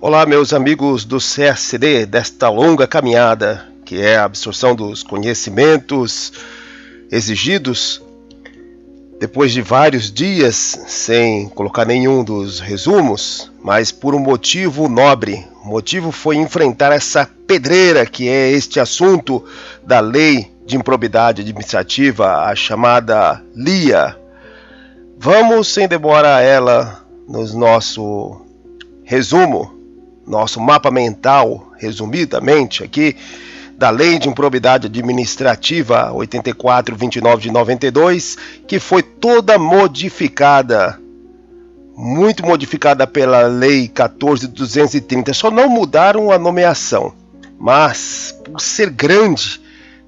Olá, meus amigos do CSD, desta longa caminhada, que é a absorção dos conhecimentos exigidos, depois de vários dias sem colocar nenhum dos resumos, mas por um motivo nobre. O motivo foi enfrentar essa pedreira que é este assunto da Lei de Improbidade Administrativa, a chamada LIA. Vamos, sem demora, a ela no nosso resumo, nosso mapa mental, resumidamente aqui, da Lei de Improbidade Administrativa 8429 de 92, que foi toda modificada, muito modificada pela Lei 14.230. Só não mudaram a nomeação, mas por ser grande,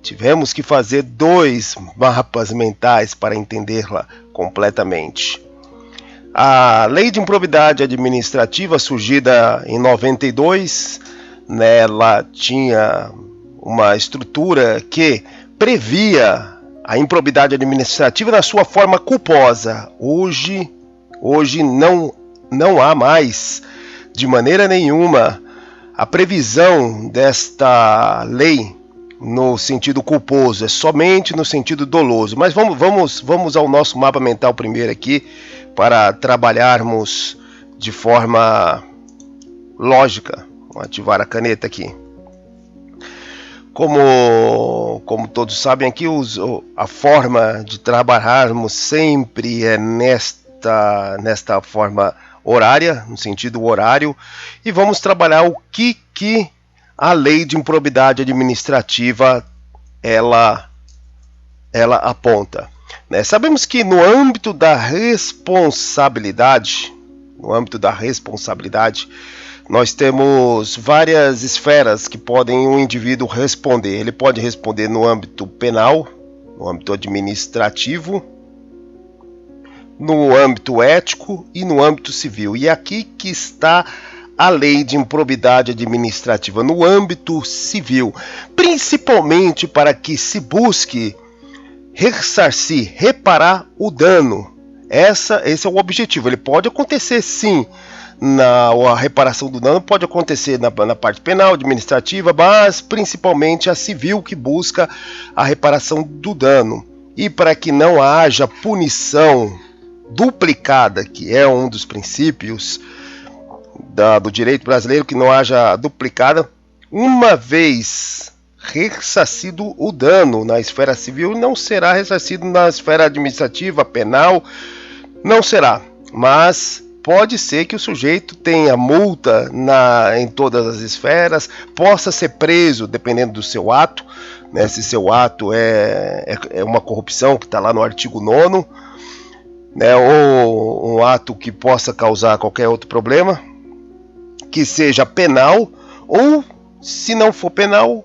tivemos que fazer 2 mapas mentais para entendê-la completamente. A Lei de Improbidade Administrativa, surgida em 92, ela tinha uma estrutura que previa a improbidade administrativa na sua forma culposa. Hoje não há mais, de maneira nenhuma, a previsão desta lei no sentido culposo, é somente no sentido doloso. Mas vamos ao nosso mapa mental primeiro aqui, para trabalharmos de forma lógica. Vou ativar a caneta aqui. Como todos sabem aqui, a forma de trabalharmos sempre é nesta forma horária, no sentido horário, e vamos trabalhar o que a Lei de Improbidade Administrativa ela aponta. Sabemos que no âmbito da responsabilidade, nós temos várias esferas que podem o indivíduo responder. Ele pode responder no âmbito penal, no âmbito administrativo, no âmbito ético e no âmbito civil. E aqui que está a Lei de Improbidade Administrativa, no âmbito civil, principalmente para que se busque ressarcir, reparar o dano. Esse é o objetivo. Ele pode acontecer sim, a reparação do dano pode acontecer na parte penal, administrativa, mas principalmente a civil, que busca a reparação do dano. E para que não haja punição duplicada, que é um dos princípios do direito brasileiro, que não haja duplicada, uma vez ressarcido o dano na esfera civil, não será ressarcido na esfera administrativa, penal, não será. Mas pode ser que o sujeito tenha multa em todas as esferas, possa ser preso dependendo do seu ato, né? Se seu ato é uma corrupção, que está lá no artigo 9º, né? Ou um ato que possa causar qualquer outro problema, que seja penal, ou se não for penal,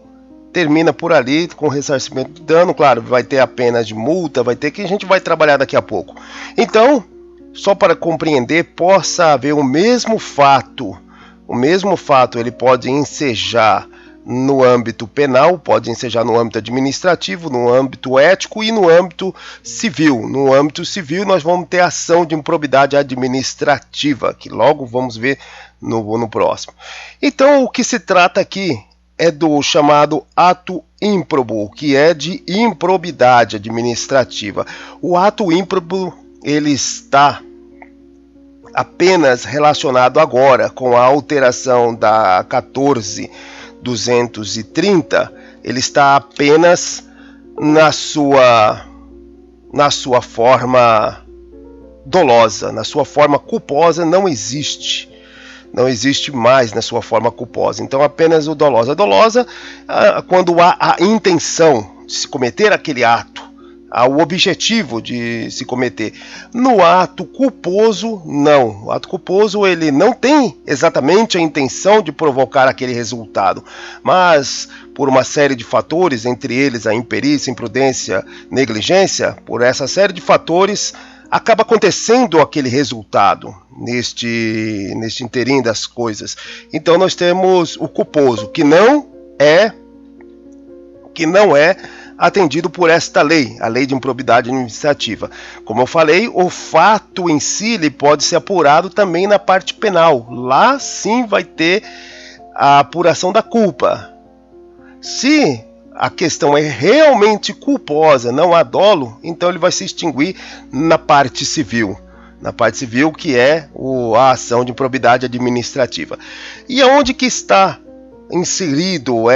termina por ali com ressarcimento de dano. Claro, vai ter a pena de multa, vai ter, que a gente vai trabalhar daqui a pouco. Então, só para compreender, possa haver o mesmo fato ele pode ensejar no âmbito penal, pode ensejar no âmbito administrativo, no âmbito ético e no âmbito civil. No âmbito civil nós vamos ter ação de improbidade administrativa, que logo vamos ver no próximo. Então, o que se trata aqui é do chamado ato ímprobo, que é de improbidade administrativa. O ato ímprobo, ele está apenas relacionado agora com a alteração da 14.230, ele está apenas na sua forma dolosa, na sua forma culposa não existe mais na sua forma culposa. Então apenas o dolosa. A dolosa, quando há a intenção de se cometer aquele ato, há o objetivo de se cometer. No ato culposo, não. O ato culposo, ele não tem exatamente a intenção de provocar aquele resultado, mas por uma série de fatores, entre eles a imperícia, imprudência, negligência, por essa série de fatores, acaba acontecendo aquele resultado neste interim das coisas. Então nós temos o culposo, que não é atendido por esta lei, a lei de improbidade administrativa. Como eu falei, o fato em si ele pode ser apurado também na parte penal. Lá sim vai ter a apuração da culpa. Se a questão é realmente culposa, não há dolo, então ele vai se extinguir na parte civil. Na parte civil, que é a ação de improbidade administrativa. E aonde que está inserido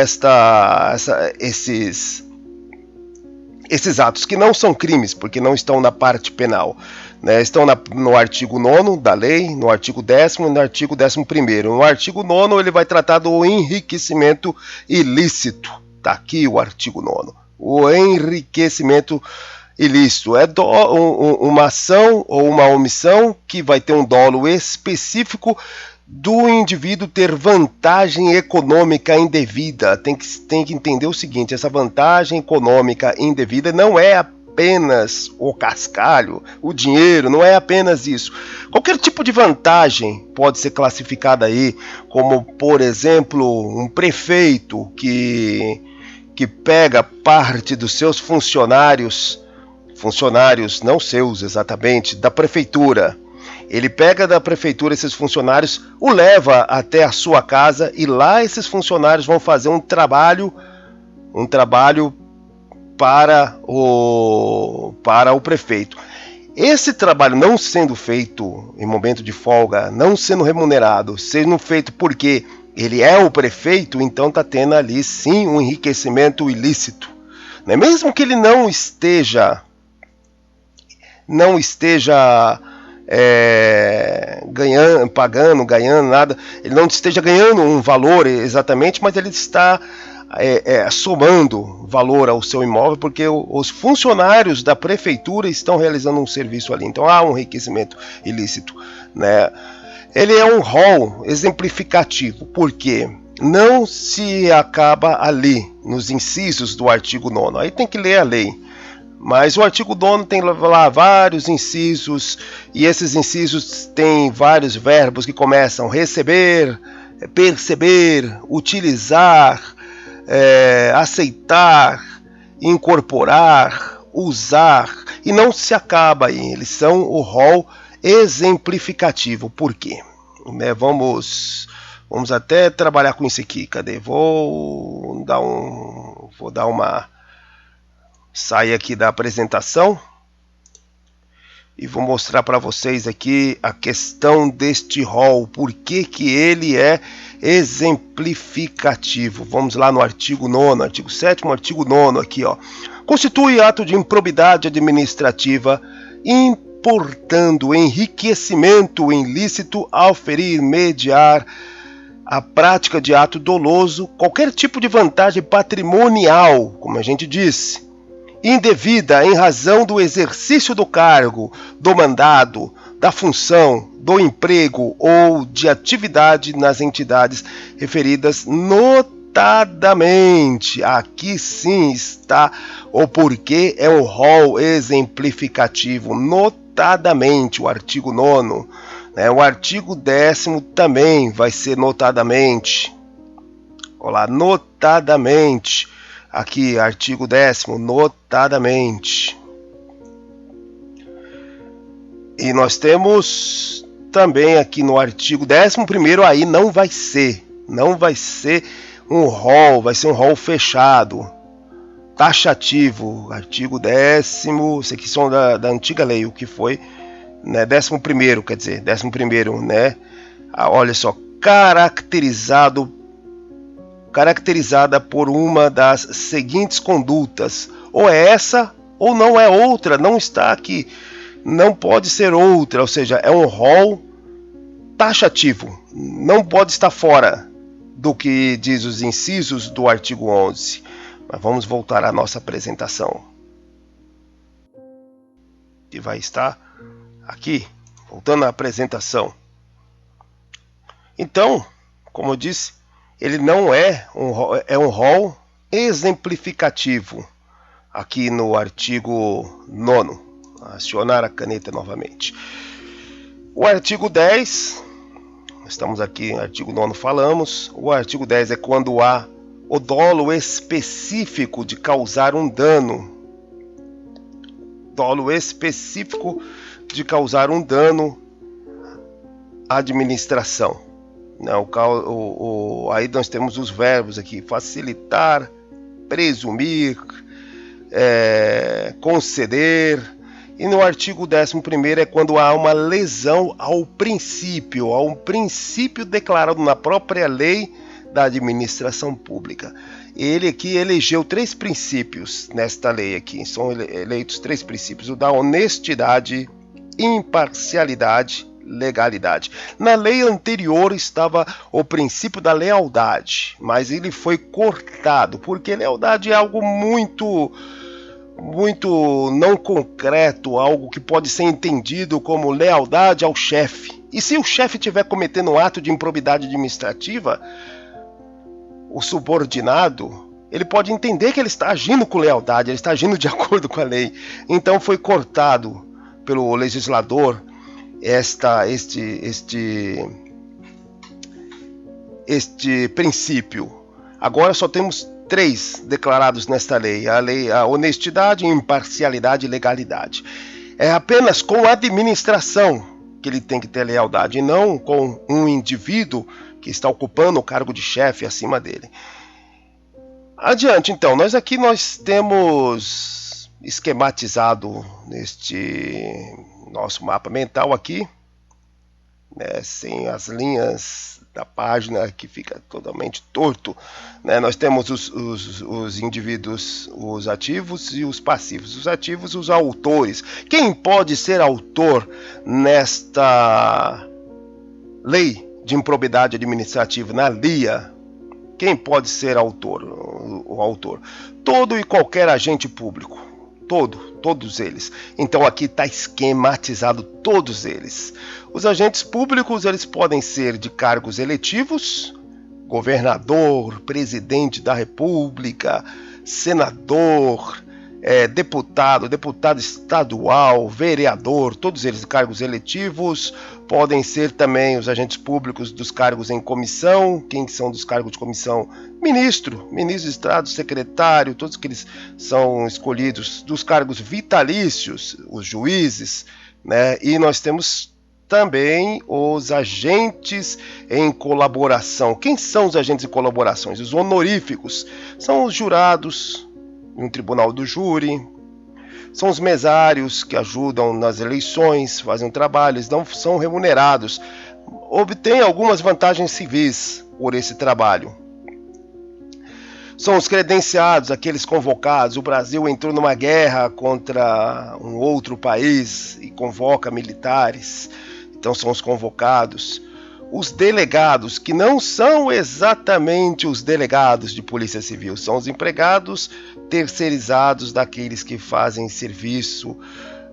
esses atos, que não são crimes, porque não estão na parte penal, né? Estão no artigo 9º da lei, no artigo 10º e no artigo 11º. No artigo 9º ele vai tratar do enriquecimento ilícito. Está aqui o artigo 9º. O enriquecimento ilícito é uma ação ou uma omissão que vai ter um dolo específico do indivíduo ter vantagem econômica indevida. Tem que entender o seguinte: essa vantagem econômica indevida não é apenas o cascalho, o dinheiro, não é apenas isso. Qualquer tipo de vantagem pode ser classificada aí, como, por exemplo, um prefeito que pega parte dos seus funcionários não seus exatamente, da prefeitura. Ele pega da prefeitura esses funcionários, o leva até a sua casa e lá esses funcionários vão fazer um trabalho para o prefeito. Esse trabalho não sendo feito em momento de folga, não sendo remunerado, sendo feito porque ele é o prefeito, então está tendo ali sim um enriquecimento ilícito. Né? Mesmo que ele não esteja ganhando nada, ele não esteja ganhando um valor exatamente, mas ele está somando valor ao seu imóvel, porque os funcionários da prefeitura estão realizando um serviço ali, então há um enriquecimento ilícito, né? Ele é um rol exemplificativo, porque não se acaba ali nos incisos do artigo 9º, aí tem que ler a lei. Mas o artigo 9º tem lá vários incisos, e esses incisos têm vários verbos que começam receber, perceber, utilizar, aceitar, incorporar, usar, e não se acaba aí, eles são o rol exemplificativo. Por quê? Né, vamos até trabalhar com isso aqui, cadê? Vou dar uma... sair aqui da apresentação e vou mostrar para vocês aqui a questão deste rol, por que ele é exemplificativo. Vamos lá no artigo 9º, artigo 7º, artigo 9º aqui, ó. Constitui ato de improbidade administrativa importando enriquecimento ilícito ao ferir, mediar a prática de ato doloso, qualquer tipo de vantagem patrimonial, como a gente disse, indevida em razão do exercício do cargo, do mandado, da função, do emprego ou de atividade nas entidades referidas, notadamente. Aqui sim está o porquê é o rol exemplificativo, notadamente, o artigo 9º. O artigo 10º também vai ser notadamente. Olá, notadamente. Aqui, artigo 10º, notadamente. E nós temos também aqui no artigo 11º, aí não vai ser um rol, vai ser um rol fechado, taxativo. Artigo 10º, isso aqui são da antiga lei, o que foi, né, 11º, quer dizer, 11º, né? Olha só, caracterizada por uma das seguintes condutas, ou é essa ou não é outra, não está aqui, não pode ser outra, ou seja, é um rol taxativo, não pode estar fora do que diz os incisos do artigo 11. Mas vamos voltar à nossa apresentação, que vai estar aqui, voltando à apresentação. Então, como eu disse, ele não é um rol exemplificativo. Aqui no artigo 9º, acionar a caneta novamente. O artigo 10, estamos aqui no artigo 9º, falamos. O artigo 10 é quando há o dolo específico de causar um dano. Dolo específico de causar um dano à administração. Aí nós temos os verbos aqui: facilitar, presumir, conceder. E no artigo 11º é quando há uma lesão a um princípio declarado na própria lei da administração pública. Ele aqui elegeu 3 princípios nesta lei aqui. São eleitos 3 princípios: o da honestidade, imparcialidade, legalidade. Na lei anterior estava o princípio da lealdade, mas ele foi cortado, porque lealdade é algo muito não concreto, algo que pode ser entendido como lealdade ao chefe. E se o chefe estiver cometendo um ato de improbidade administrativa, o subordinado, ele pode entender que ele está agindo com lealdade, ele está agindo de acordo com a lei. Então foi cortado pelo legislador este princípio. Agora só temos 3 declarados nesta lei: a honestidade, imparcialidade e legalidade. É apenas com a administração que ele tem que ter lealdade, e não com um indivíduo que está ocupando o cargo de chefe acima dele. Adiante, então, nós temos esquematizado neste nosso mapa mental aqui, né, sem as linhas da página, que fica totalmente torto, né? Nós temos os indivíduos, os ativos e os passivos. Os ativos, os autores. Quem pode ser autor nesta lei de improbidade administrativa, na LIA? Quem pode ser autor? O autor: todo e qualquer agente público. Todos eles. Então aqui está esquematizado todos eles. Os agentes públicos, eles podem ser de cargos eletivos: governador, presidente da república, senador, deputado estadual, vereador. Todos eles de cargos eletivos. Podem ser também os agentes públicos dos cargos em comissão. Quem são dos cargos de comissão? Ministro de Estado, secretário, todos que eles são escolhidos. Dos cargos vitalícios, os juízes, né? E nós temos também os agentes em colaboração. Quem são os agentes em colaboração? Os honoríficos são os jurados em um tribunal do júri. São os mesários que ajudam nas eleições, fazem um trabalho, eles não são remunerados, obtêm algumas vantagens civis por esse trabalho. São os credenciados, aqueles convocados. O Brasil entrou numa guerra contra um outro país e convoca militares, então são os convocados. Os delegados, que não são exatamente os delegados de polícia civil, são os empregados terceirizados daqueles que fazem serviço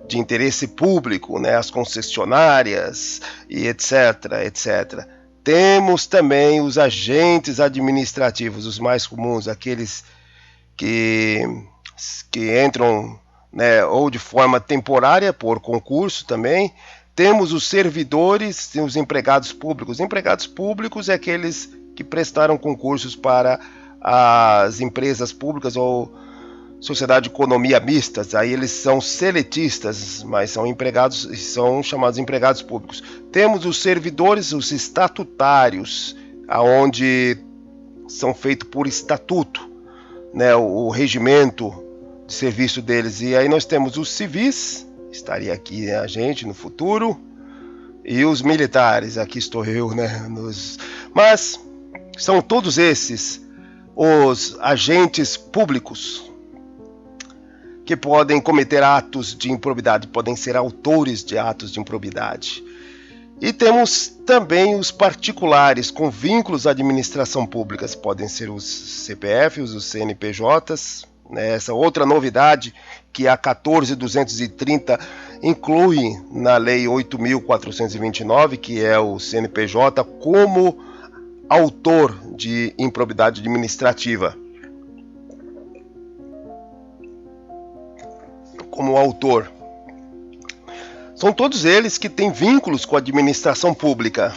de interesse público, né, as concessionárias e etc. Temos também os agentes administrativos, os mais comuns, aqueles que entram, né, ou de forma temporária por concurso também. Temos os servidores e os empregados públicos. Empregados públicos é aqueles que prestaram concursos para as empresas públicas ou sociedade de economia mistas. Aí eles são seletistas, mas são empregados, são chamados empregados públicos. Temos os servidores, os estatutários, aonde são feitos por estatuto, né, o regimento de serviço deles. E aí nós temos os civis, estaria aqui a gente no futuro, e os militares, aqui estou eu, né? Mas são todos esses os agentes públicos que podem cometer atos de improbidade, podem ser autores de atos de improbidade. E temos também os particulares com vínculos à administração pública, podem ser os CPFs, os CNPJs, né? Essa outra novidade que a 14.230 inclui na Lei 8.429, que é o CNPJ como autor de improbidade administrativa. Como autor. São todos eles que têm vínculos com a administração pública.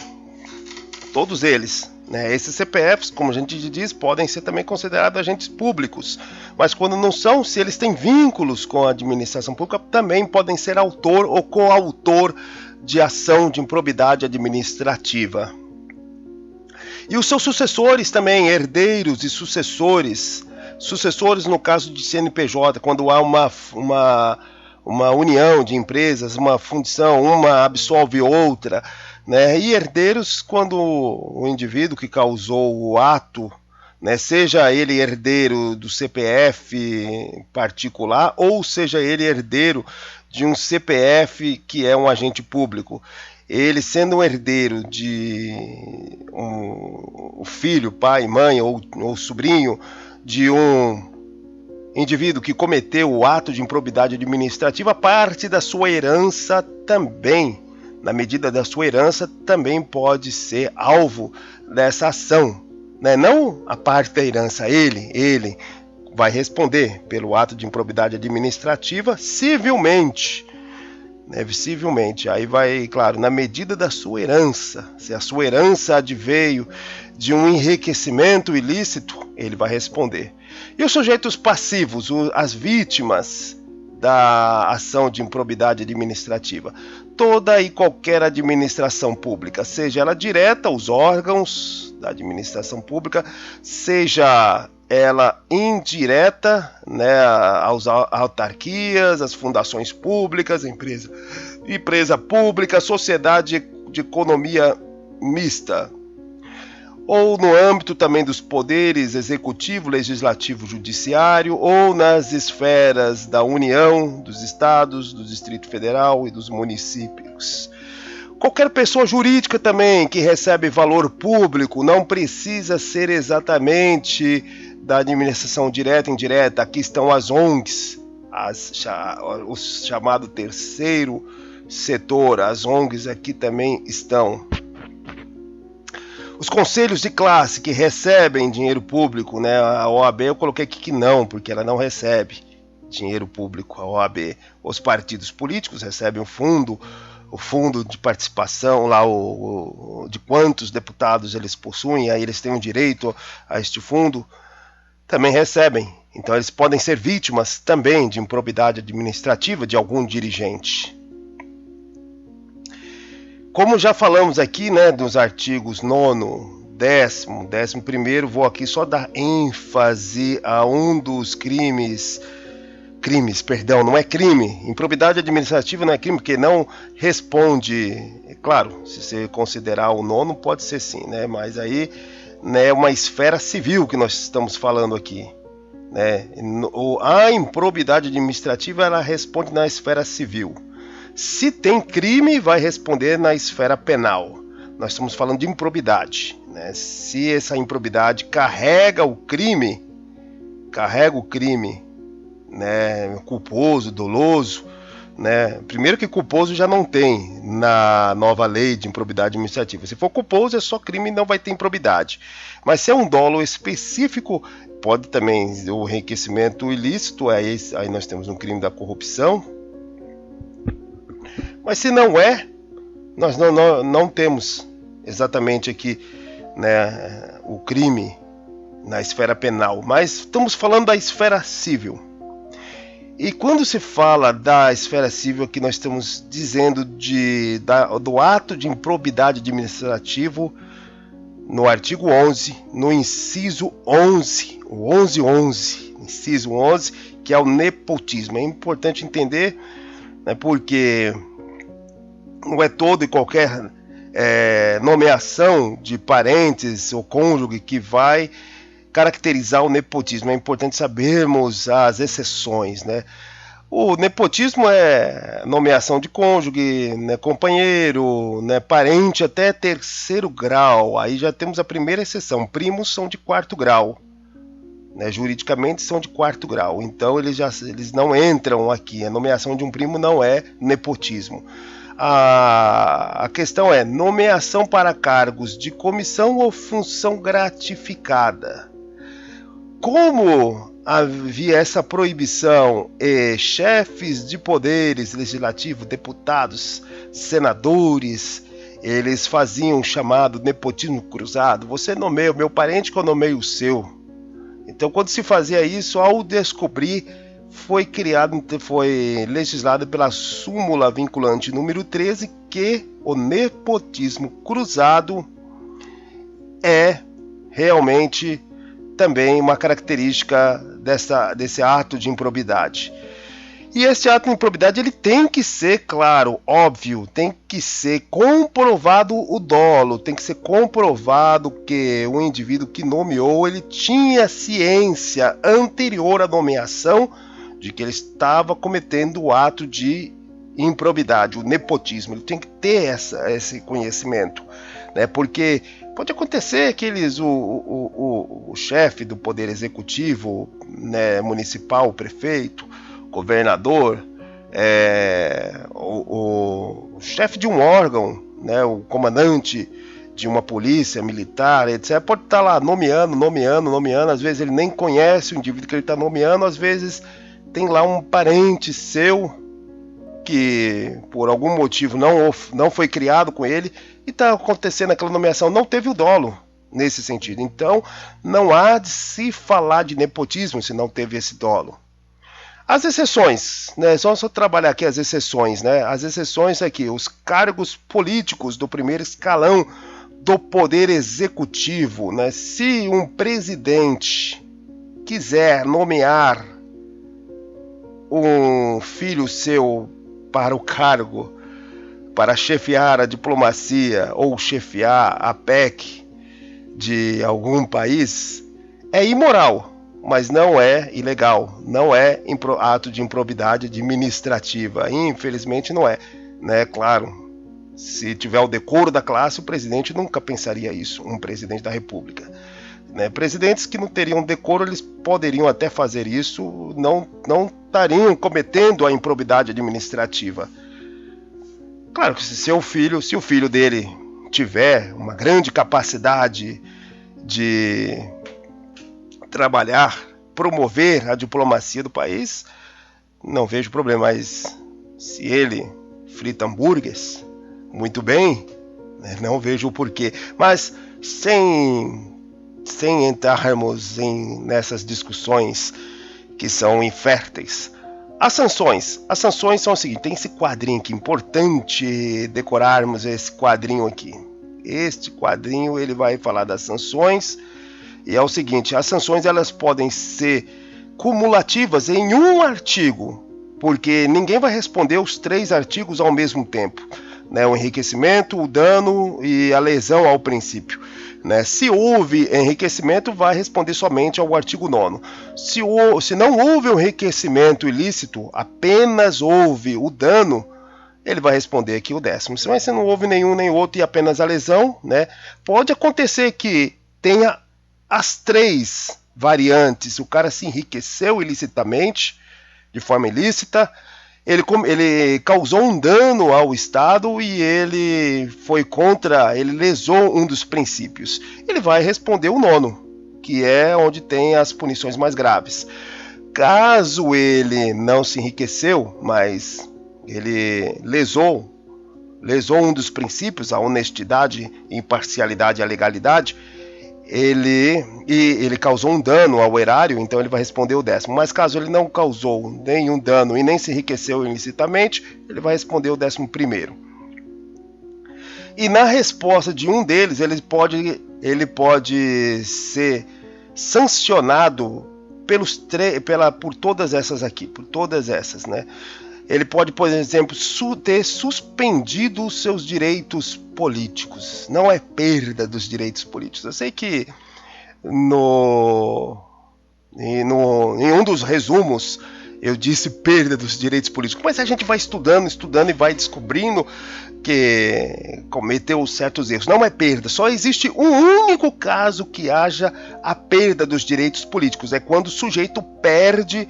Todos eles né? Esses CPFs, como a gente diz, podem ser também considerados agentes públicos, mas quando não são, se eles têm vínculos com a administração pública, também podem ser autor ou coautor de ação de improbidade administrativa. E os seus sucessores também, herdeiros e sucessores no caso de CNPJ, quando há uma união de empresas, uma fundição, uma absolve outra, né? E herdeiros quando o indivíduo que causou o ato, né, seja ele herdeiro do CPF particular ou seja ele herdeiro de um CPF que é um agente público. Ele sendo um herdeiro de o filho, pai, mãe ou sobrinho de um indivíduo que cometeu o ato de improbidade administrativa, parte da sua herança também, na medida da sua herança, também pode ser alvo dessa ação, né? Não a parte da herança, ele vai responder pelo ato de improbidade administrativa civilmente, né? Civilmente, aí vai, claro, na medida da sua herança, se a sua herança adveio de um enriquecimento ilícito, ele vai responder. E os sujeitos passivos, as vítimas da ação de improbidade administrativa? Toda e qualquer administração pública, seja ela direta, os órgãos da administração pública, seja ela indireta, né, as autarquias, as fundações públicas, empresa pública, sociedade de economia mista, ou no âmbito também dos poderes executivo, legislativo, judiciário, ou nas esferas da União, dos estados, do Distrito Federal e dos municípios. Qualquer pessoa jurídica também que recebe valor público, não precisa ser exatamente da administração direta e indireta. Aqui estão as ONGs, o chamado terceiro setor, as ONGs aqui também estão. Os conselhos de classe que recebem dinheiro público, né? A OAB eu coloquei aqui que não, porque ela não recebe dinheiro público, a OAB. Os partidos políticos recebem o fundo de participação, lá de quantos deputados eles possuem, aí eles têm o direito a este fundo, também recebem. Então eles podem ser vítimas também de improbidade administrativa de algum dirigente. Como já falamos aqui, né, dos artigos 9º, 10º, 11º, vou aqui só dar ênfase a um dos crimes, não é crime, improbidade administrativa não é crime, porque não responde, claro, se você considerar o 9º pode ser sim, né, mas aí, né, é uma esfera civil que nós estamos falando aqui, né, a improbidade administrativa ela responde na esfera civil. Se tem crime, vai responder na esfera penal. Nós estamos falando de improbidade, né? Se essa improbidade carrega o crime, né, culposo, doloso, né? Primeiro que culposo já não tem na nova lei de improbidade administrativa. Se for culposo é só crime e não vai ter improbidade. Mas se é um dolo específico, pode também o enriquecimento ilícito, aí nós temos um crime da corrupção. Mas se não é, nós não temos exatamente aqui, né, o crime na esfera penal, mas estamos falando da esfera civil. E quando se fala da esfera civil, aqui nós estamos dizendo do ato de improbidade administrativo no artigo 11, no inciso 11, o 11.11, inciso 11, que é o nepotismo. É importante entender, né, porque não é todo e qualquer nomeação de parentes ou cônjuge que vai caracterizar o nepotismo. É importante sabermos as exceções, né? O nepotismo é nomeação de cônjuge, né, companheiro, né, parente até terceiro grau. Aí já temos a primeira exceção. Primos são de quarto grau, né, juridicamente são de quarto grau. Então eles não entram aqui. A nomeação de um primo não é nepotismo. A questão é nomeação para cargos de comissão ou função gratificada. Como havia essa proibição e chefes de poderes legislativos, deputados, senadores eles faziam um chamado nepotismo cruzado. Você nomeia o meu parente que eu nomeio o seu. Então, quando se fazia isso, ao descobrir, foi legislado pela súmula vinculante número 13 que o nepotismo cruzado é realmente também uma característica desse ato de improbidade. E esse ato de improbidade ele tem que ser, claro, óbvio, tem que ser comprovado o dolo, tem que ser comprovado que o indivíduo que nomeou, ele tinha ciência anterior à nomeação de que ele estava cometendo o ato de improbidade, o nepotismo. Ele tem que ter esse conhecimento, né? Porque pode acontecer que o chefe do poder executivo, né, municipal, o prefeito, governador, o chefe de um órgão, né, o comandante de uma polícia militar, etc., pode estar lá nomeando, às vezes ele nem conhece o indivíduo que ele está nomeando, às vezes tem lá um parente seu que por algum motivo não foi criado com ele e está acontecendo aquela nomeação, não teve o dolo nesse sentido. Então não há de se falar de nepotismo se não teve esse dolo. As exceções, né? Só trabalhar aqui as exceções, né? As exceções aqui, os cargos políticos do primeiro escalão do poder executivo, né? Se um presidente quiser nomear um filho seu para o cargo, para chefiar a diplomacia ou chefiar a PEC de algum país, é imoral. Mas não é ilegal, não é ato de improbidade administrativa, infelizmente não é, né? Claro, se tiver o decoro da classe, o presidente nunca pensaria isso, um presidente da república, né? Presidentes que não teriam decoro, eles poderiam até fazer isso, não estariam cometendo a improbidade administrativa. Claro que se o filho dele tiver uma grande capacidade de trabalhar, promover a diplomacia do país, não vejo problema, mas se ele frita hambúrgueres, muito bem, né, não vejo o porquê. Mas sem entrarmos nessas discussões que são inférteis, as sanções são o seguinte, tem esse quadrinho aqui, importante decorarmos esse quadrinho aqui. Este quadrinho ele vai falar das sanções. E é o seguinte, as sanções elas podem ser cumulativas em um artigo, porque ninguém vai responder os 3 artigos ao mesmo tempo, né? O enriquecimento, o dano e a lesão ao princípio, né? Se houve enriquecimento, vai responder somente ao artigo 9º. Se não houve um enriquecimento ilícito, apenas houve o dano, ele vai responder aqui o 10º. Mas se não houve nenhum nem outro e apenas a lesão, né? Pode acontecer que tenha as 3 variantes. O cara se enriqueceu ilicitamente, de forma ilícita, ele causou um dano ao Estado e ele lesou um dos princípios. Ele vai responder o 9º, que é onde tem as punições mais graves. Caso ele não se enriqueceu, mas ele lesou um dos princípios, a honestidade, imparcialidade e a legalidade, ele causou um dano ao erário, então ele vai responder o 10º. Mas caso ele não causou nenhum dano e nem se enriqueceu ilicitamente, ele vai responder o 11º. E na resposta de um deles, ele pode ser sancionado por todas essas aqui, né? Ele pode, por exemplo, ter suspendido os seus direitos políticos. Não é perda dos direitos políticos. Eu sei que em um dos resumos eu disse perda dos direitos políticos, mas a gente vai estudando e vai descobrindo que cometeu certos erros. Não é perda, só existe um único caso que haja a perda dos direitos políticos, é quando o sujeito perde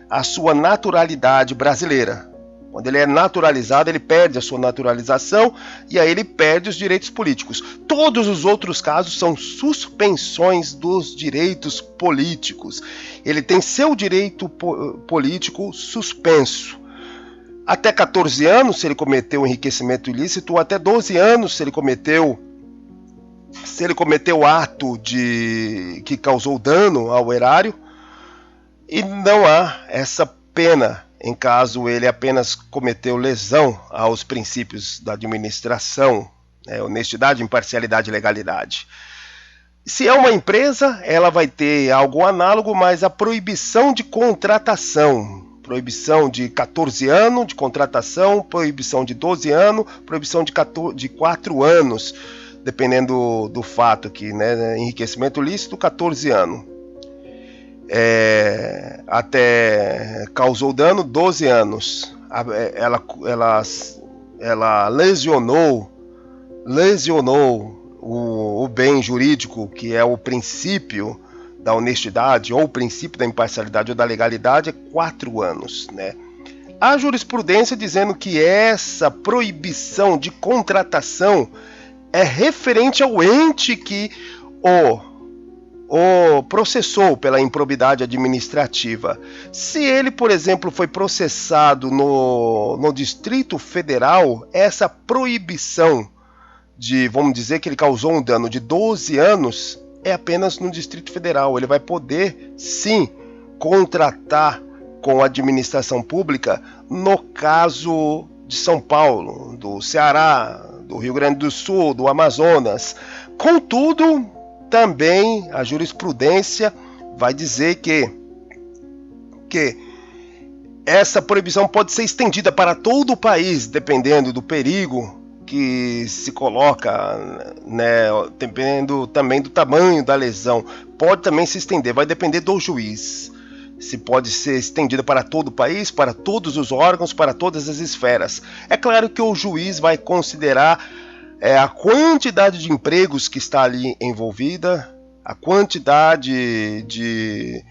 a sua naturalidade brasileira. Quando ele é naturalizado, ele perde a sua naturalização e aí ele perde os direitos políticos. Todos os outros casos são suspensões dos direitos políticos. Ele tem seu direito político suspenso. até 14 anos se ele cometeu enriquecimento ilícito, ou até 12 anos se ele cometeu ato que causou dano ao erário, e não há essa pena em caso ele apenas cometeu lesão aos princípios da administração, honestidade, imparcialidade e legalidade. Se é uma empresa, ela vai ter algo análogo, mas a proibição de contratação, proibição de 14 anos de contratação, proibição de 12 anos, proibição de 4 anos, dependendo do fato aqui, né? Enriquecimento ilícito, 14 anos. Até causou dano, 12 anos. Ela lesionou o bem jurídico, que é o princípio da honestidade, ou o princípio da imparcialidade ou da legalidade, é 4 anos, né? Há jurisprudência dizendo que essa proibição de contratação é referente ao ente que o processou pela improbidade administrativa. Se ele, por exemplo, foi processado no Distrito Federal, essa proibição vamos dizer que ele causou um dano de 12 anos, é apenas no Distrito Federal. Ele vai poder, sim, contratar com a administração pública no caso de São Paulo, do Ceará, do Rio Grande do Sul, do Amazonas. Contudo, também a jurisprudência vai dizer que essa proibição pode ser estendida para todo o país, dependendo do perigo que se coloca, né, dependendo também do tamanho da lesão. Pode também se estender, vai depender do juiz. Se pode ser estendida para todo o país, para todos os órgãos, para todas as esferas. É claro que o juiz vai considerar a quantidade de empregos que está ali envolvida, a quantidade de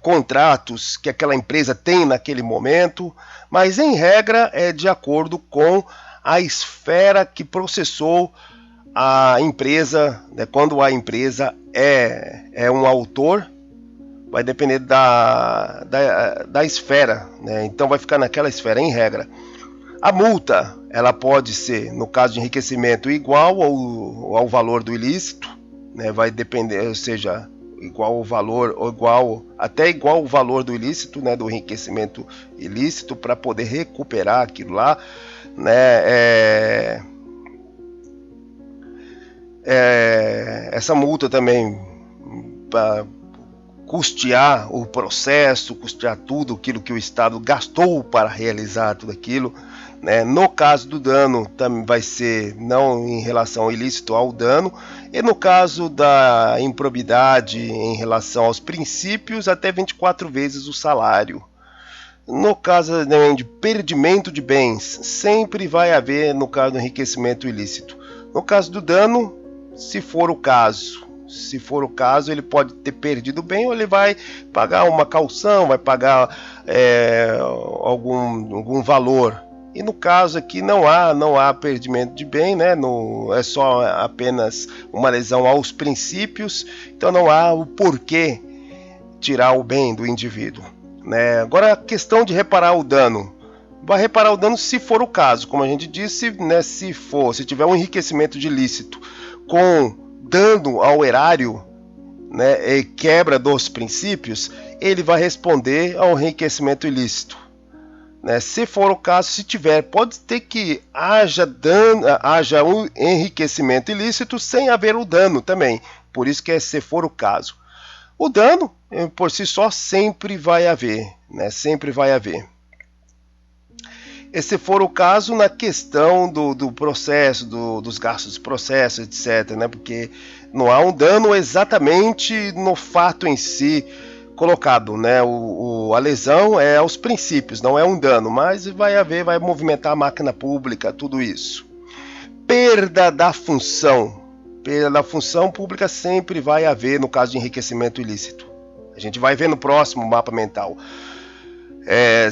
contratos que aquela empresa tem naquele momento, mas em regra é de acordo com a esfera que processou a empresa, né? Quando a empresa é um autor, vai depender da esfera, né? Então vai ficar naquela esfera, em regra. A multa, ela pode ser, no caso de enriquecimento, igual ao valor do ilícito, né? Vai depender, ou seja, igual ao valor, ou até igual o valor do ilícito, né? Do enriquecimento ilícito, para poder recuperar aquilo lá, né? Essa multa também para custear o processo, custear tudo aquilo que o Estado gastou para realizar tudo aquilo, né? No caso do dano, também vai ser não em relação ao ilícito, ao dano, e no caso da improbidade em relação aos princípios, até 24 vezes o salário. No caso de perdimento de bens, sempre vai haver, no caso do enriquecimento ilícito. No caso do dano, se for o caso, ele pode ter perdido o bem, ou ele vai pagar uma caução, vai pagar algum valor. E no caso aqui não há perdimento de bem, né? É só apenas uma lesão aos princípios, então não há o porquê tirar o bem do indivíduo, né? Agora, a questão de reparar o dano. Vai reparar o dano se for o caso, como a gente disse, né? Se tiver um enriquecimento de ilícito com dano ao erário, né, e quebra dos princípios, ele vai responder ao enriquecimento ilícito, né? Se for o caso, se tiver, pode ter que haja um enriquecimento ilícito sem haver o dano também, por isso que é se for o caso. O dano, por si só, sempre vai haver, né? Sempre vai haver. E se for o caso, na questão do processo, dos gastos de processo, etc., né? Porque não há um dano exatamente no fato em si colocado, né? A lesão é aos princípios, não é um dano, mas vai movimentar a máquina pública, tudo isso. Perda da função pública sempre vai haver no caso de enriquecimento ilícito. A gente vai ver no próximo mapa mental.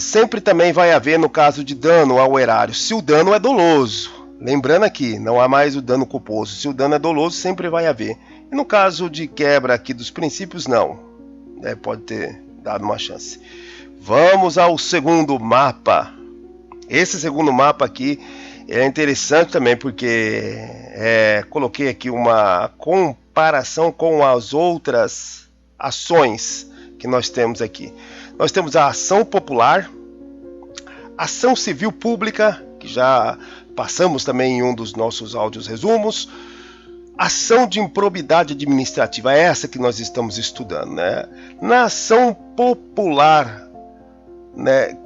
Sempre também vai haver no caso de dano ao erário, se o dano é doloso. Lembrando aqui, não há mais o dano culposo. Se o dano é doloso, sempre vai haver. E no caso de quebra aqui dos princípios, não. Pode ter dado uma chance. Vamos ao segundo mapa. Esse segundo mapa aqui é interessante também porque coloquei aqui uma comparação com as outras ações que nós temos aqui. Nós temos a ação popular, ação civil pública, que já passamos também em um dos nossos áudios resumos, ação de improbidade administrativa, é essa que nós estamos estudando, né? Na ação popular, né,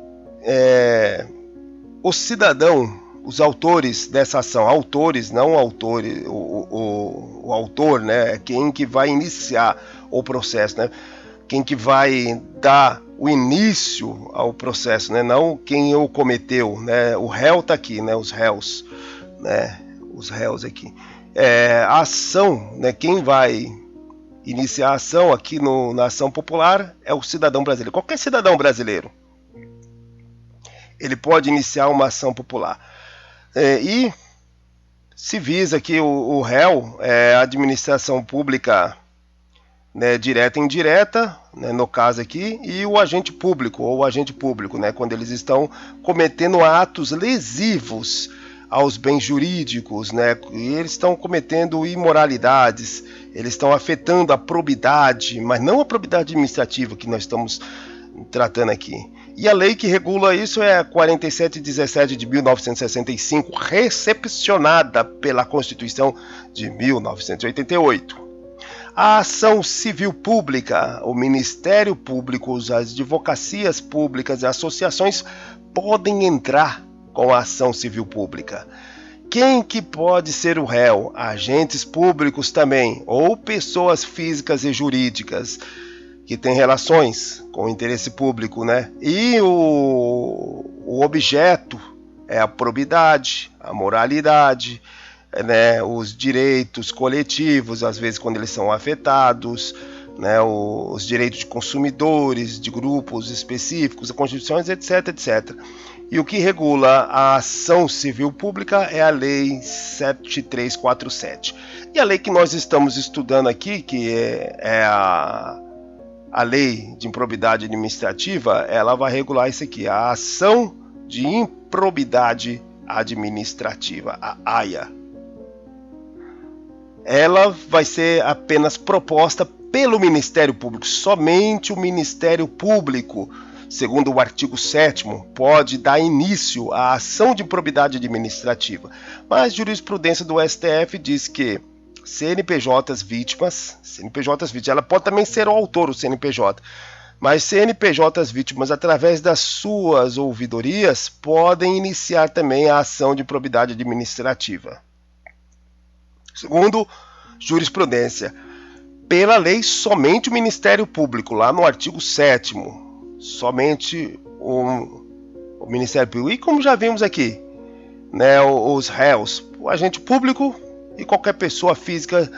o cidadão, os autores dessa ação, autores, não autores, o autor, né, quem que vai iniciar o processo, né? Quem que vai dar o início ao processo, né? Não quem o cometeu, né? O réu está aqui, né? Os réus, né? Os réus aqui. A ação, né? Quem vai iniciar a ação aqui na ação popular é o cidadão brasileiro. Qualquer cidadão brasileiro, ele pode iniciar uma ação popular. E se visa aqui o réu, a administração pública, né, direta e indireta, né, no caso aqui, e o agente público, ou o agente público, né, quando eles estão cometendo atos lesivos aos bens jurídicos, né, e eles estão cometendo imoralidades, eles estão afetando a probidade, mas não a probidade administrativa que nós estamos tratando aqui. E a lei que regula isso é a 4717 de 1965, recepcionada pela Constituição de 1988. A ação civil pública, o Ministério Público, as advocacias públicas e associações podem entrar com a ação civil pública. Quem que pode ser o réu? Agentes públicos também, ou pessoas físicas e jurídicas que têm relações com o interesse público, né? E o objeto é a probidade, a moralidade, né, os direitos coletivos, às vezes quando eles são afetados, né, os direitos de consumidores, de grupos específicos, constituições, etc, etc. E o que regula a ação civil pública é a Lei 7347. E a lei que nós estamos estudando aqui, que é a Lei de Improbidade Administrativa, ela vai regular isso aqui, a ação de improbidade administrativa, a AIA. Ela vai ser apenas proposta pelo Ministério Público. Somente o Ministério Público, segundo o artigo 7º, pode dar início à ação de improbidade administrativa. Mas a jurisprudência do STF diz que CNPJs vítimas, ela pode também ser o autor, o CNPJ, mas CNPJs vítimas, através das suas ouvidorias, podem iniciar também a ação de improbidade administrativa. Segundo jurisprudência, pela lei, somente o Ministério Público, lá no artigo 7º, somente o Ministério Público, e como já vimos aqui, né, os réus, o agente público e qualquer pessoa física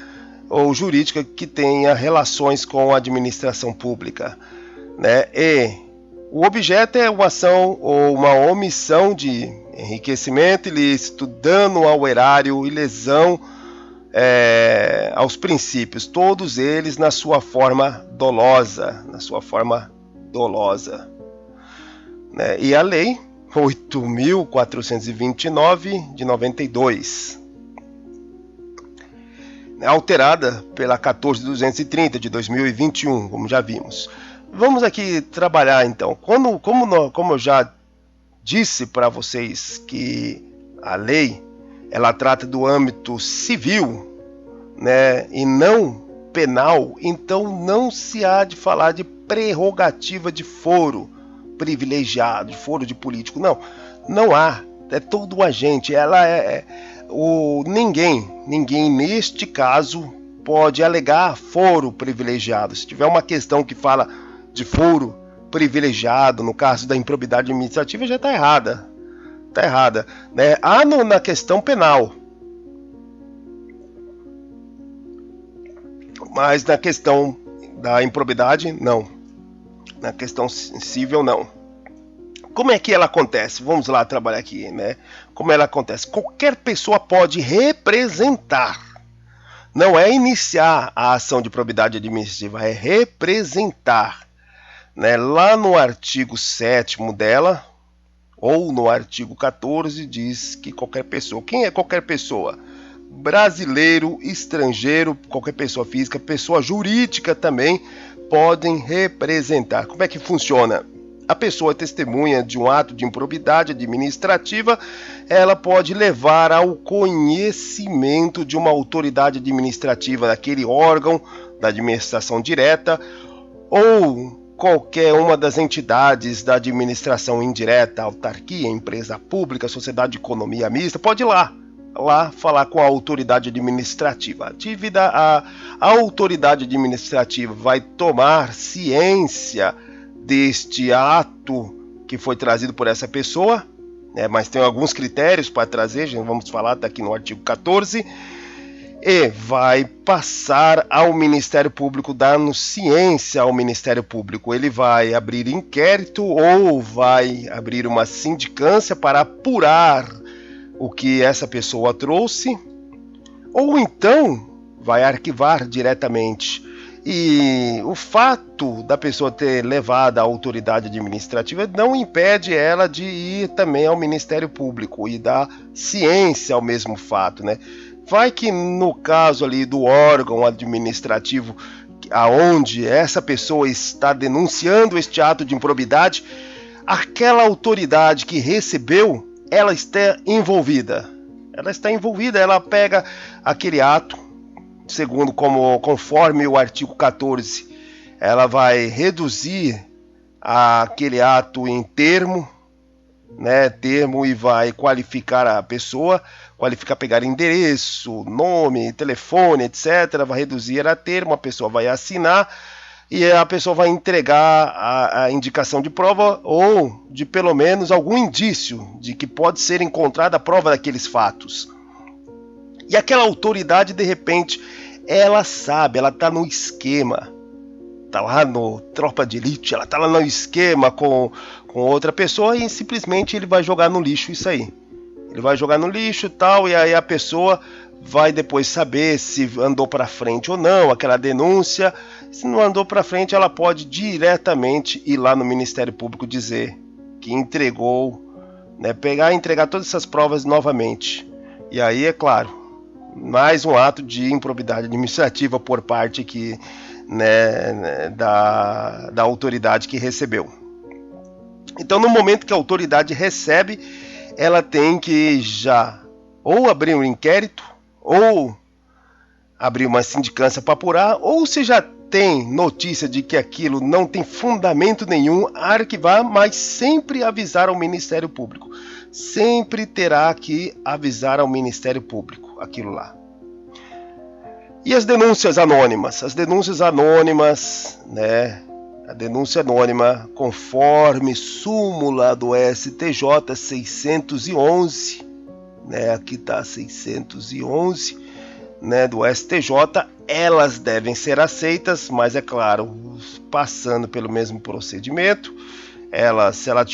ou jurídica que tenha relações com a administração pública, né, e o objeto é uma ação ou uma omissão de enriquecimento ilícito, dano ao erário e lesão aos princípios, todos eles na sua forma dolosa, né? E a lei 8.429 de 92, alterada pela 14.230 de 2021, como já vimos. Vamos aqui trabalhar então, como eu já disse para vocês que a lei ela trata do âmbito civil, né, e não penal, então não se há de falar de prerrogativa de foro privilegiado, de foro de político, não há, é todo agente, ninguém neste caso pode alegar foro privilegiado. Se tiver uma questão que fala de foro privilegiado, no caso da improbidade administrativa, já está errada. Está errada, né? Na questão penal, mas na questão da improbidade, não. Na questão civil, não. Como é que ela acontece? Vamos lá trabalhar aqui, né? Como ela acontece? Qualquer pessoa pode representar. Não é iniciar a ação de probidade administrativa, é representar, né, lá no artigo 7º dela, ou no artigo 14, diz que qualquer pessoa, quem é qualquer pessoa? Brasileiro, estrangeiro, qualquer pessoa física, pessoa jurídica também podem representar. Como é que funciona? A pessoa testemunha de um ato de improbidade administrativa, ela pode levar ao conhecimento de uma autoridade administrativa daquele órgão da administração direta ou qualquer uma das entidades da administração indireta, autarquia, empresa pública, sociedade de economia mista, pode ir lá falar com a autoridade administrativa. A autoridade administrativa vai tomar ciência deste ato que foi trazido por essa pessoa, né, mas tem alguns critérios para trazer, já vamos falar daqui no artigo 14, e vai passar ao Ministério Público, dando ciência ao Ministério Público. Ele vai abrir inquérito ou vai abrir uma sindicância para apurar o que essa pessoa trouxe, ou então vai arquivar diretamente. E o fato da pessoa ter levado à autoridade administrativa não impede ela de ir também ao Ministério Público e dar ciência ao mesmo fato, né? Vai que no caso ali do órgão administrativo aonde essa pessoa está denunciando este ato de improbidade, aquela autoridade que recebeu, ela está envolvida. Ela pega aquele ato, segundo conforme o artigo 14, ela vai reduzir aquele ato em termo, né, e vai qualificar a pessoa, pegar endereço, nome, telefone, etc. Vai reduzir a termo, a pessoa vai assinar e a pessoa vai entregar a indicação de prova ou de pelo menos algum indício de que pode ser encontrada a prova daqueles fatos. E aquela autoridade, de repente, ela sabe, ela está no esquema, está lá no Tropa de Elite, ela está lá no esquema com outra pessoa e simplesmente ele vai jogar no lixo isso aí. Ele vai jogar no lixo e tal, e aí a pessoa vai depois saber se andou para frente ou não aquela denúncia. Se não andou para frente, ela pode diretamente ir lá no Ministério Público dizer que entregou, né, pegar e entregar todas essas provas novamente. E aí, é claro, mais um ato de improbidade administrativa por parte aqui, né, da autoridade que recebeu. Então, no momento que a autoridade recebe, ela tem que já ou abrir um inquérito, ou abrir uma sindicância para apurar, ou se já tem notícia de que aquilo não tem fundamento nenhum, arquivar, mas sempre avisar ao Ministério Público. Sempre terá que avisar ao Ministério Público aquilo lá. E as denúncias anônimas? As denúncias anônimas, né? A denúncia anônima, conforme súmula do STJ 611, né? Aqui está 611, né? Do STJ, elas devem ser aceitas, mas é claro, passando pelo mesmo procedimento. Ela, se ela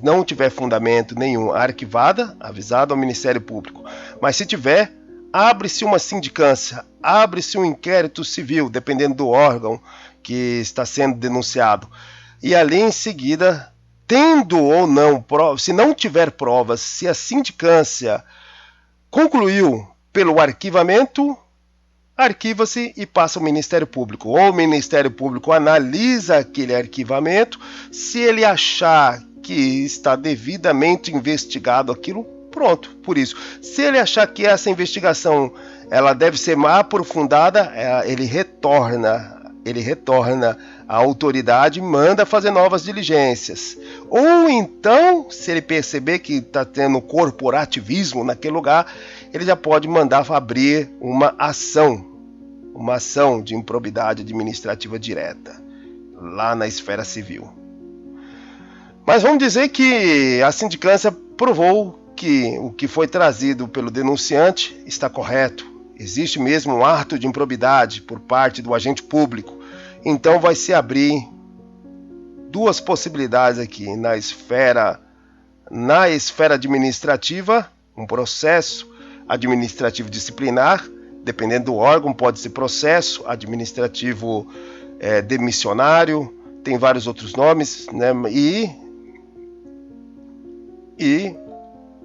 não tiver fundamento nenhum, arquivada, avisada ao Ministério Público. Mas se tiver, abre-se uma sindicância, abre-se um inquérito civil, dependendo do órgão que está sendo denunciado. E ali em seguida, tendo ou não provas, se não tiver provas, se a sindicância concluiu pelo arquivamento, arquiva-se e passa ao Ministério Público. Ou o Ministério Público analisa aquele arquivamento, se ele achar que está devidamente investigado aquilo, pronto, por isso. Se ele achar que essa investigação ela deve ser mais aprofundada, ele retorna à autoridade e manda fazer novas diligências. Ou então, se ele perceber que está tendo corporativismo naquele lugar, ele já pode mandar abrir uma ação de improbidade administrativa direta, lá na esfera civil. Mas vamos dizer que a sindicância provou que o que foi trazido pelo denunciante está correto. Existe mesmo um ato de improbidade por parte do agente público. Então vai se abrir duas possibilidades aqui na esfera administrativa, um processo administrativo disciplinar, dependendo do órgão, pode ser processo administrativo demissionário, tem vários outros nomes, né? E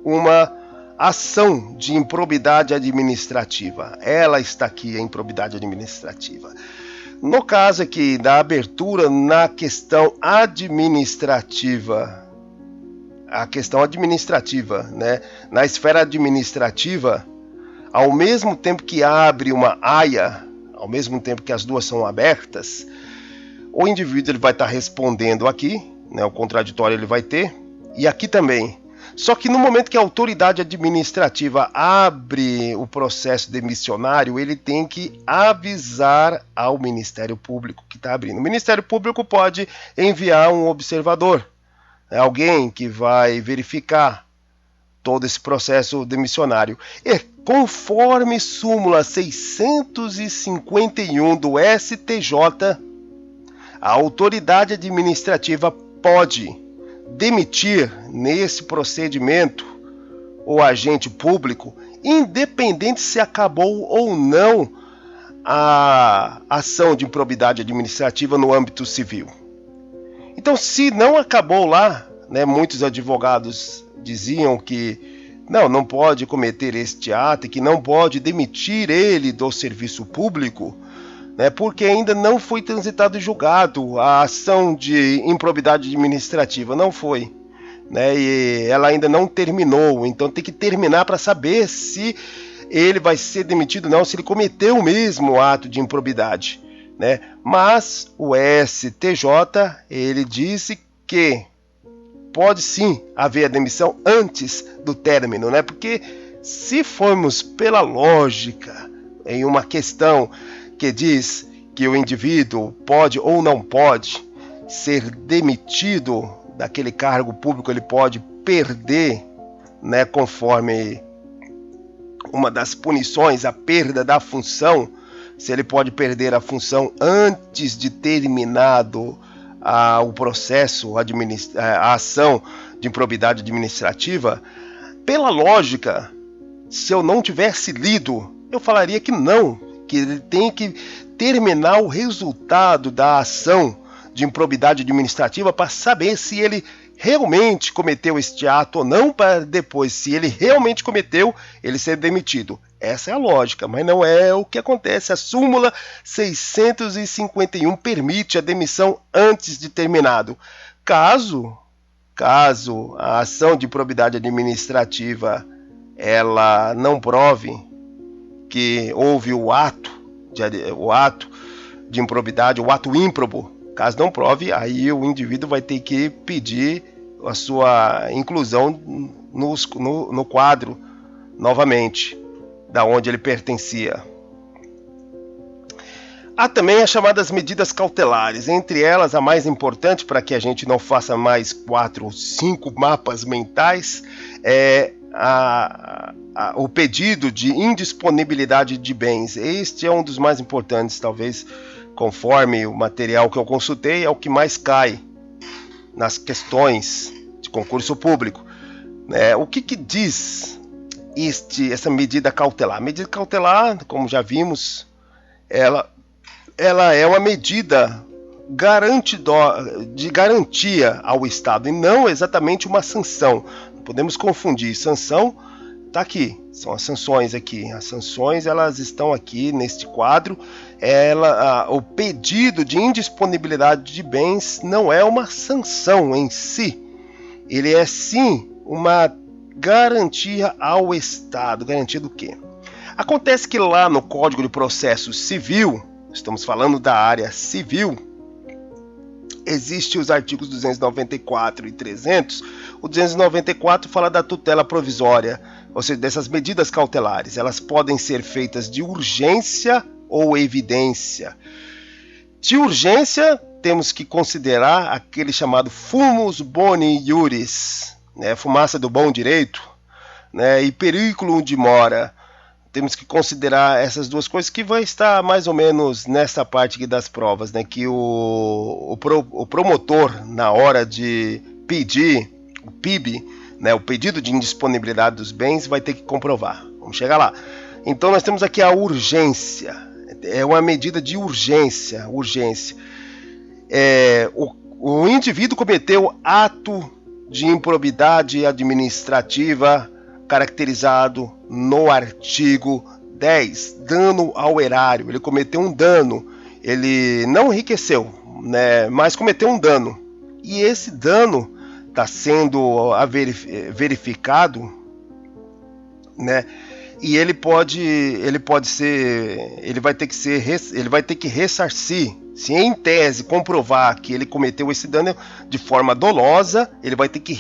uma ação de improbidade administrativa. Ela está aqui, a improbidade administrativa. No caso aqui da abertura na questão administrativa, a questão administrativa, né? Na esfera administrativa, ao mesmo tempo que abre uma aia, ao mesmo tempo que as duas são abertas, o indivíduo ele vai estar respondendo aqui, né? O contraditório ele vai ter, e aqui também. Só que no momento que a autoridade administrativa abre o processo demissionário, ele tem que avisar ao Ministério Público que está abrindo. O Ministério Público pode enviar um observador, alguém que vai verificar todo esse processo demissionário. E conforme súmula 651 do STJ, a autoridade administrativa pode demitir nesse procedimento o agente público, independente se acabou ou não a ação de improbidade administrativa no âmbito civil. Então, se não acabou lá, né, muitos advogados diziam que não pode cometer este ato e que não pode demitir ele do serviço público, né, porque ainda não foi transitado e julgado a ação de improbidade administrativa, não foi, né, e ela ainda não terminou, então tem que terminar para saber se ele vai ser demitido ou não, se ele cometeu mesmo o ato de improbidade, né? Mas o STJ ele disse que pode sim haver a demissão antes do término, né? Porque se formos pela lógica em uma questão que diz que o indivíduo pode ou não pode ser demitido daquele cargo público, ele pode perder, né, conforme uma das punições, a perda da função, se ele pode perder a função antes de terminado o processo, a ação de improbidade administrativa, pela lógica, se eu não tivesse lido, eu falaria que não, que ele tem que terminar o resultado da ação de improbidade administrativa para saber se ele realmente cometeu este ato ou não, para depois, se ele realmente cometeu, ele ser demitido. Essa é a lógica, mas não é o que acontece. A súmula 651 permite a demissão antes de terminado. Caso a ação de improbidade administrativa ela não prove que houve o ato de improbidade, o ato ímprobo, caso não prove, aí o indivíduo vai ter que pedir a sua inclusão no quadro novamente, da onde ele pertencia. Há também as chamadas medidas cautelares, entre elas a mais importante, para que a gente não faça mais 4 ou 5 mapas mentais, é o pedido de indisponibilidade de bens. Este é um dos mais importantes, talvez, conforme o material que eu consultei, é o que mais cai nas questões de concurso público. O que diz essa medida cautelar? A medida cautelar, como já vimos, ela é uma medida de garantia ao Estado e não exatamente uma sanção. Não podemos confundir. Sanção está aqui, são as sanções aqui. As sanções elas estão aqui neste quadro. O pedido de indisponibilidade de bens não é uma sanção em si. Ele é sim uma garantia ao Estado. Garantia do quê? Acontece que lá no Código de Processo Civil, estamos falando da área civil, existem os artigos 294 e 300. O 294 fala da tutela provisória, ou seja, dessas medidas cautelares. Elas podem ser feitas de urgência ou evidência. De urgência, temos que considerar aquele chamado fumus boni iuris, né, fumaça do bom direito, né, e periculum de mora. Temos que considerar essas duas coisas, que vai estar mais ou menos nessa parte aqui das provas, né, que o promotor, na hora de pedir o PIB, né, o pedido de indisponibilidade dos bens, vai ter que comprovar. Vamos chegar lá. Então nós temos aqui a urgência. É uma medida de urgência. O indivíduo cometeu ato de improbidade administrativa caracterizado no artigo 10, dano ao erário. Ele cometeu um dano, ele não enriqueceu, né, mas cometeu um dano. E esse dano está sendo verificado, né? E ele vai ter que ressarcir. Se em tese comprovar que ele cometeu esse dano de forma dolosa, ele vai ter que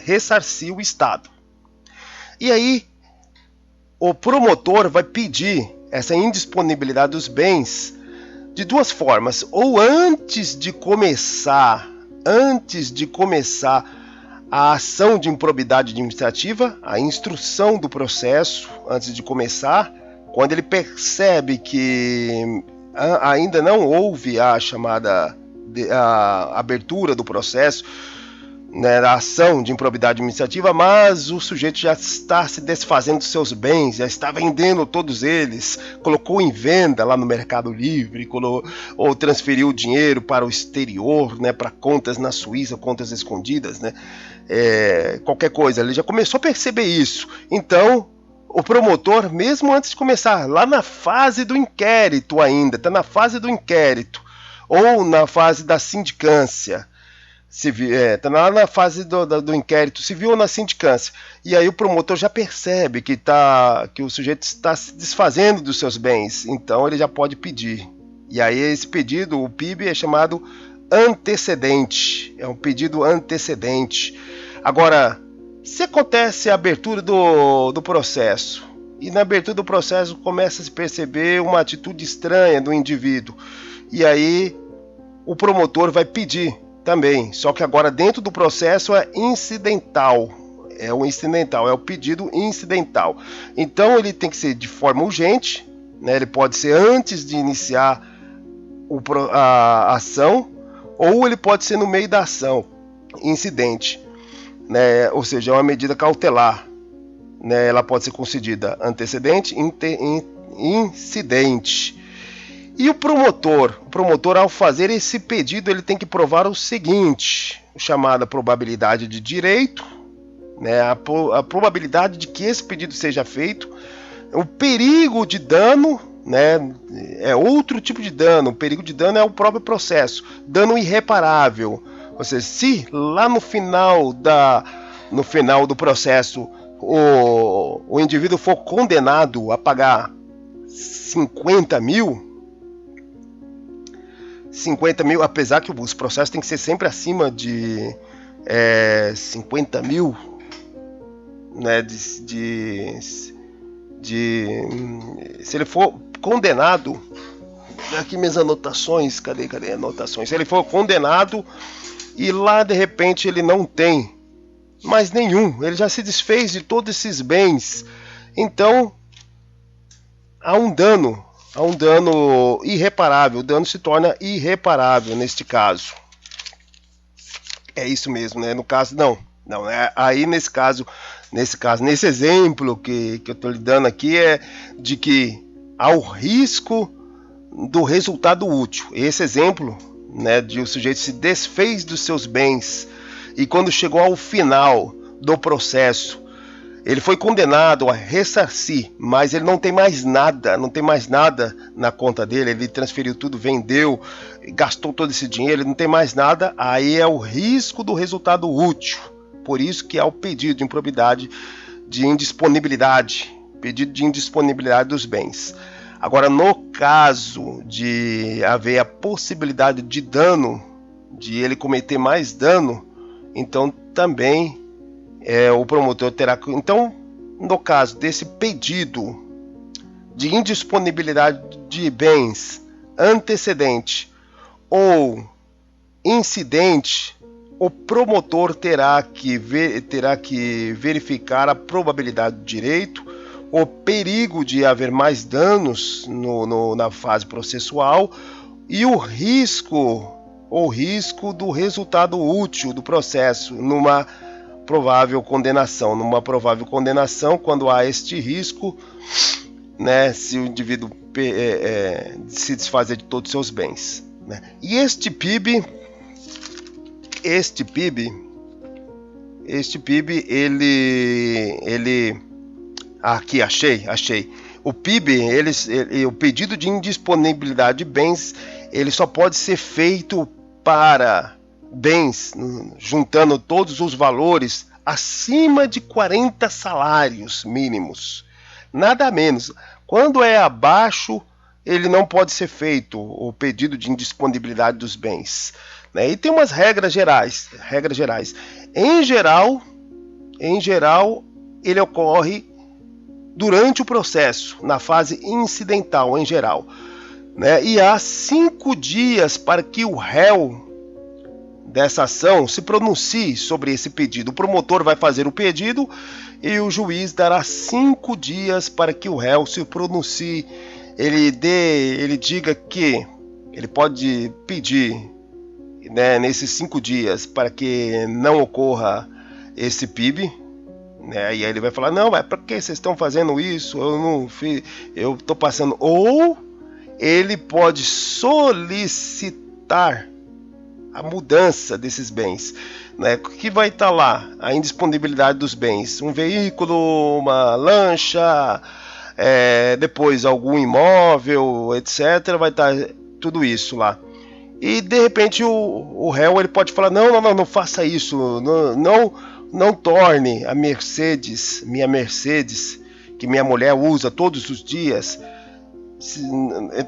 ressarcir o Estado. E aí o promotor vai pedir essa indisponibilidade dos bens de duas formas: ou antes de começar a ação de improbidade administrativa, a instrução do processo antes de começar, quando ele percebe que ainda não houve a chamada a abertura do processo, né, da ação de improbidade administrativa, mas o sujeito já está se desfazendo dos seus bens, já está vendendo todos eles, colocou em venda lá no Mercado Livre, ou transferiu o dinheiro para o exterior, né, para contas na Suíça, contas escondidas, né, qualquer coisa. Ele já começou a perceber isso. Então, o promotor, mesmo antes de começar, lá na fase do inquérito ainda, está na fase do inquérito, ou na fase da sindicância, está lá na fase do inquérito civil ou na sindicância, e aí o promotor já percebe que o sujeito está se desfazendo dos seus bens, então ele já pode pedir. E aí esse pedido, o PIB, é chamado antecedente, é um pedido antecedente. Agora, se acontece a abertura do processo, e na abertura do processo começa a se perceber uma atitude estranha do indivíduo, e aí o promotor vai pedir também, só que agora dentro do processo é incidental, é o pedido incidental. Então ele tem que ser de forma urgente, né? Ele pode ser antes de iniciar a ação, ou ele pode ser no meio da ação, incidente, né? Ou seja, é uma medida cautelar, né? Ela pode ser concedida antecedente, incidente. E o promotor, ao fazer esse pedido, ele tem que provar o seguinte: chamada probabilidade de direito, né, a probabilidade de que esse pedido seja feito, o perigo de dano, né, é outro tipo de dano. O perigo de dano é o próprio processo, dano irreparável. Ou seja, se lá no final do processo o indivíduo for condenado a pagar 50 mil, apesar que os processos têm que ser sempre acima de 50 mil, né, se ele for condenado, aqui minhas anotações, cadê anotações? Se ele for condenado e lá de repente ele não tem mais nenhum, ele já se desfez de todos esses bens, então há um dano irreparável. O dano se torna irreparável neste caso. É isso mesmo, né? No caso, não. Aí nesse exemplo que eu estou lhe dando aqui, é de que há o risco do resultado útil. Esse exemplo, né, de o sujeito se desfez dos seus bens e quando chegou ao final do processo, ele foi condenado a ressarcir, mas ele não tem mais nada na conta dele, ele transferiu tudo, vendeu, gastou todo esse dinheiro, ele não tem mais nada, aí é o risco do resultado útil. Por isso que há o pedido de improbidade de indisponibilidade, pedido de indisponibilidade dos bens. Agora, no caso de haver a possibilidade de dano, de ele cometer mais dano, então também o promotor terá que... Então, no caso desse pedido de indisponibilidade de bens antecedente ou incidente, o promotor terá que verificar a probabilidade do direito, o perigo de haver mais danos na fase processual e o risco do resultado útil do processo numa provável condenação. Quando há este risco, né, se o indivíduo se desfazer de todos os seus bens. né? E este PIB, ele aqui achei. O PIB, o pedido de indisponibilidade de bens, ele só pode ser feito para bens, juntando todos os valores acima de 40 salários mínimos, nada menos. Quando é abaixo, ele não pode ser feito o pedido de indisponibilidade dos bens, né? E tem umas regras gerais. Em geral, ele ocorre durante o processo, na fase incidental, em geral, né? E há 5 dias para que o réu dessa ação se pronuncie sobre esse pedido. O promotor vai fazer o pedido e o juiz dará 5 dias para que o réu se pronuncie. Ele diga que ele pode pedir, né, nesses 5 dias para que não ocorra esse PIB, né? E aí ele vai falar: não, mas para que vocês estão fazendo isso? Eu não fiz, eu estou passando. Ou ele pode solicitar a mudança desses bens, né? Que vai estar lá a indisponibilidade dos bens: um veículo, uma lancha, depois algum imóvel, etc. Vai estar tudo isso lá. E de repente o réu ele pode falar: não faça isso, não torne a minha Mercedes, que minha mulher usa todos os dias,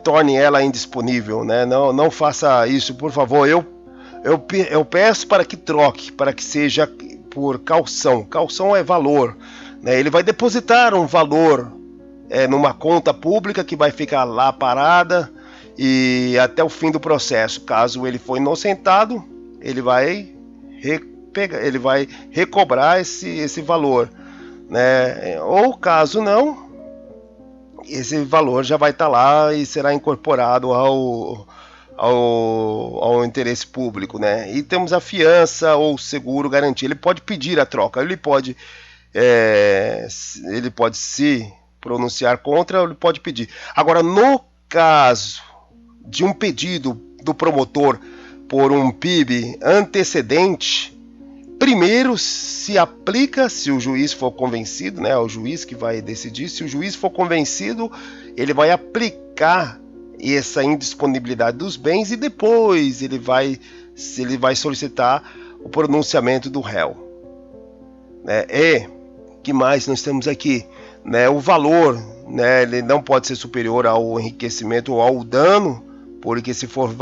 torne ela indisponível, né? Não faça isso, por favor. Eu peço para que troque, para que seja por caução. Caução é valor, né? Ele vai depositar um valor numa conta pública que vai ficar lá parada e até o fim do processo. Caso ele for inocentado, ele vai recobrar esse valor, né? Ou caso não, esse valor já vai estar lá e será incorporado ao interesse público, né? E temos a fiança ou seguro garantia. Ele pode pedir a troca, ele pode se pronunciar contra, ou ele pode pedir. Agora, no caso de um pedido do promotor por um PIB antecedente, primeiro se aplica, se o juiz for convencido, né? É o juiz que vai decidir. Se o juiz for convencido, ele vai aplicar essa indisponibilidade dos bens e depois ele vai solicitar o pronunciamento do réu, né? E que mais nós temos aqui, né? O valor, né? Ele não pode ser superior ao enriquecimento ou ao dano, porque se for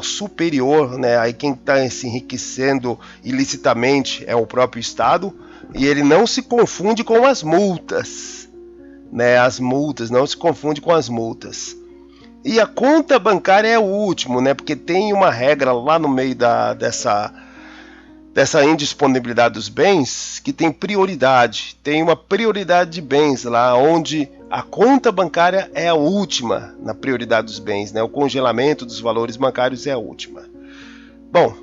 superior, né, aí quem está se enriquecendo ilicitamente é o próprio Estado. E ele não se confunde com as multas, né? As multas, não se confunde com as multas. E a conta bancária é o último, né? Porque tem uma regra lá no meio dessa indisponibilidade dos bens que tem prioridade. Tem uma prioridade de bens lá, onde a conta bancária é a última na prioridade dos bens, né? O congelamento dos valores bancários é a última. Bom,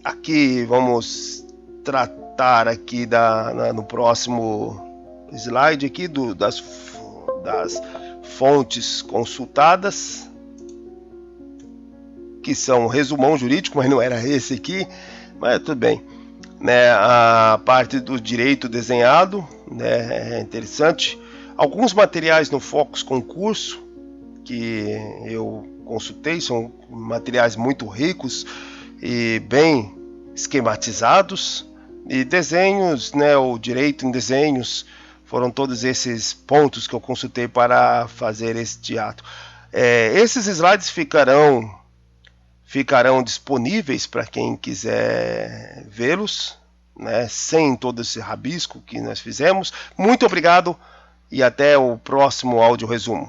aqui vamos tratar aqui no próximo slide aqui das fontes consultadas, que são resumão jurídico, mas não era esse aqui, mas tudo bem, né? A parte do direito desenhado, né, é interessante. Alguns materiais no Focus Concurso que eu consultei são materiais muito ricos e bem esquematizados, e desenhos, né, o direito em desenhos, foram todos esses pontos que eu consultei para fazer este ato. Esses slides ficarão disponíveis para quem quiser vê-los, né, sem todo esse rabisco que nós fizemos. Muito obrigado e até o próximo áudio resumo.